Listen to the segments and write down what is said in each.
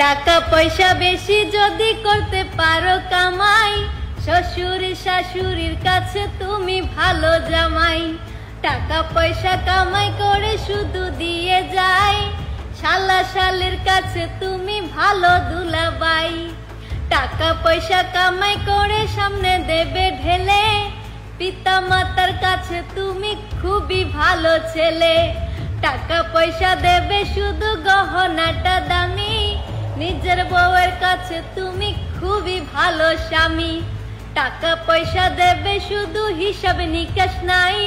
টাকা পয়সা বেশি যদি করতে পারো কামাই, শ্বশুর শাশুড়ির কাছে তুমি ভালো জামাই। টাকা পয়সা কামাই করে শুধু দিয়ে যায়, শালা শালির কাছে তুমি ভালো দুলাবাই। টাকা পয়সা কামাই করে সামনে দেবে ঢেলে, পিতা মাতার কাছে তুমি খুবই ভালো ছেলে। টাকা পয়সা দেবে শুধু গহনাটা দামি, নিজের বউয়ের কাছে তুমি খুবই ভালো স্বামী। টাকা পয়সা দেবে শুধু হিসাব নিকাশ নাই,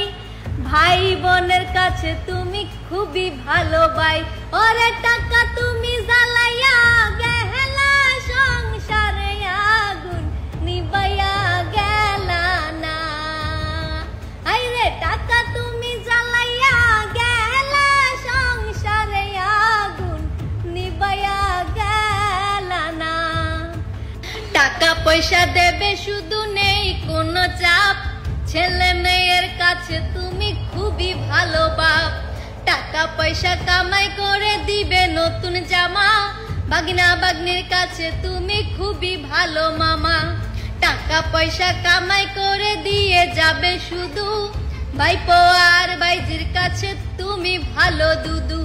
ভাই বোনের কাছে তুমি খুবই ভালো ভাই। ওরে টাকা তুমি জ্বালাইয়া গেলা, সংসারে আগুন নিবাইয়া গেলা না। আইরে টাকা তুমি জ্বালাইয়া গেলা, সংসারে আগুন নিবাইয়া গেলা না। টাকা পয়সা দেবে শুধু নেই কোনো চাপ, ছেলে মেয়ের কাছে তুমি খুবই ভালো বাপ। টাকা পয়সা কামাই করে দিবে নতুন জামা, বাগনা বাগনির কাছে তুমি খুবই ভালো মামা। টাকা পয়সা কামাই করে দিয়ে যাবে শুধু, ভাইপো আর ভাইজির কাছে তুমি ভালো দুদু।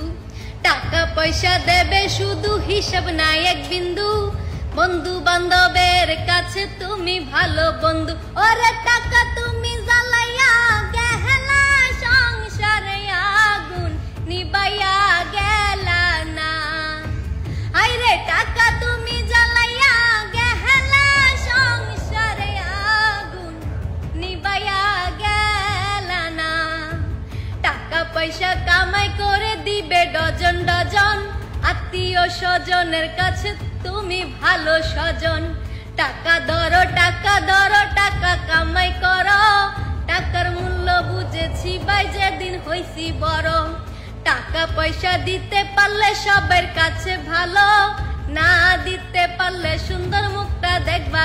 টাকা পয়সা দেবে শুধু হিসাব নাই এক বিন্দু, বন্ধু বান্ধবের কাছে তুমি ভালো বন্ধু। ওরে টাকা তুমি জ্বালাইয়া গেলা, সংসারে আগুন নিবাইয়া গেলা না। আইরে টাকা তুমি জ্বালাইয়া গেলা, সংসারে আগুন নিবাইয়া গেলা না। টাকা পয়সা কামাই করে দিবে ডজন ডজন, আত্মীয় স্বজনের কাছে তুমি ভালো স্বজন। টাকা ধরো টাকা ধরো, টাকা কামাই করো, টাকার মূল্য বুঝেছি ভাই যেদিন হইছি বড়। টাকা পয়সা দিতে পারলে সবার কাছে ভালো, না দিতে পারলে সুন্দর মুখটা দেখবা